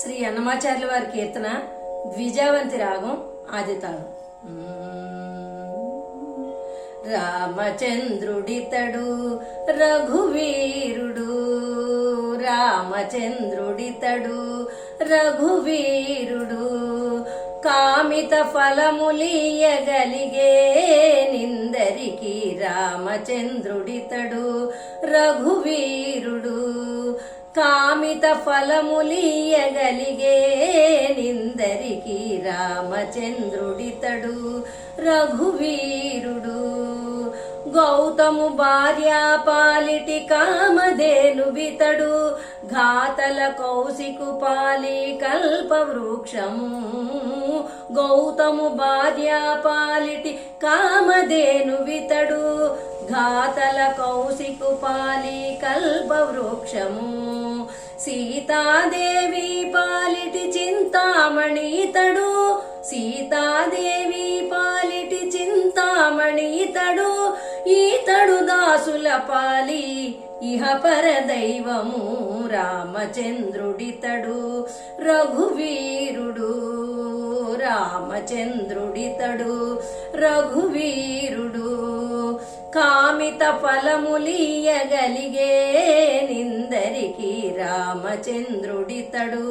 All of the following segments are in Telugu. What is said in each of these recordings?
శ్రీ అన్నమాచార్యుల వారి కీర్తన ద్విజావంతి రాగం ఆదితాళం. రామచంద్రుడితడు రఘువీరుడు, రామచంద్రుడితడు రఘువీరుడు, కామిత ఫలములియగలిగే నిందరికి రామచంద్రుడితడు రఘువీరుడు, కామిత ఫలములియగలిగే నిందరికి రామచంద్రుడితడు రఘువీరుడు, గౌతము భార్యా పాలిటి కామధేను బితడు, ఘాతల కౌశికు పాలి కల్పవృక్షము, గౌతము భార్యా పాలిటి కామధేను బితడు, ఘాతల కౌశికు పాలి కల్పవృక్షము, సీతాదేవి పాలిటి చింతామణి ఇతడు, సీతాదేవి పాలిటి చింతామణి ఇతడు, ఈతడు దాసుల పాలి ఇహపర దైవము రామచంద్రుడితడు రఘువీరుడు, రామచంద్రుడితడు రఘువీరుడు, కామిత ఫలములియగలిగే నిందరికి రామచంద్రుడితడు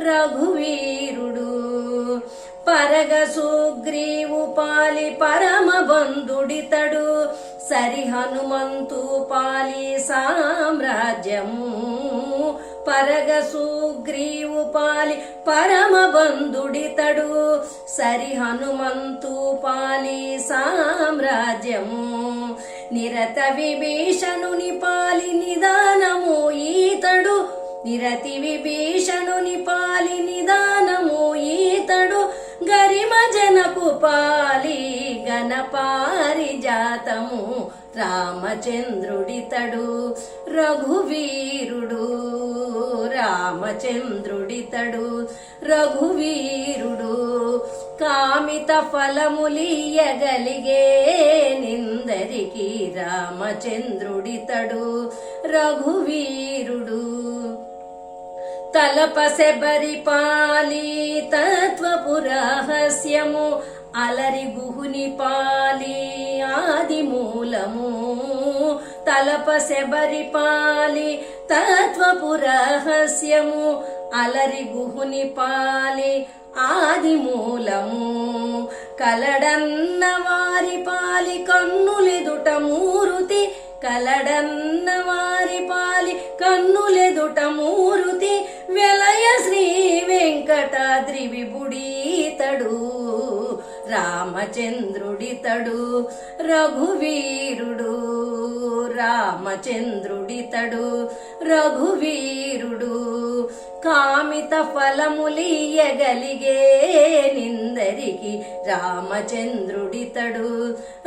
రఘువీరుడు, పరగ సుగ్రీవు పాలి పరమ బంధుడితడు, సరి హనుమంతు పాలి సామ్రాజ్యము, పరగ సుగ్రీవు పాలి పరమ బంధుడితడు, సరి హనుమంతు పాలి సామ్రాజ్యము, నిరత విభీషణుని పాలి నిదానము ఈతడు, నిరతి విభీషణుని పాలి నిదానము ఈతడు, గరిమ జనకు పాలి గణపారిజాతము రామచంద్రుడితడు రఘువీరుడు, రామచంద్రుడితడు రఘువీరుడు, కామిత ఫలములియగలిగే నిందరికి రామచంద్రుడితడు రఘువీరుడు, తలపసెబరి పాలి తత్వపు రహస్యము, అలరి గుహుని పాలి ఆది మూలము, తలపసెబరి పాలి తత్వపు రహస్యము, అలరి గుహుని పాలి ఆది మూలము, కలడన్న వారి పాలి కన్నులెదుట మూరుతి, కలడన్న వారి పాలి కన్నులెదుట మూరుతి, వెలయ శ్రీ వెంకటాద్రి విభుడీతడు రామచంద్రుడితడు రఘువీరుడు, రామచంద్రుడితడు రఘువీరుడు, కామిత ఫలములియగలిగే నిందరికి రామచంద్రుడితడు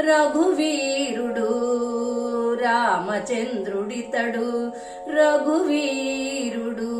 రఘువీరుడు, రామచంద్రుడితడు రఘువీరుడు.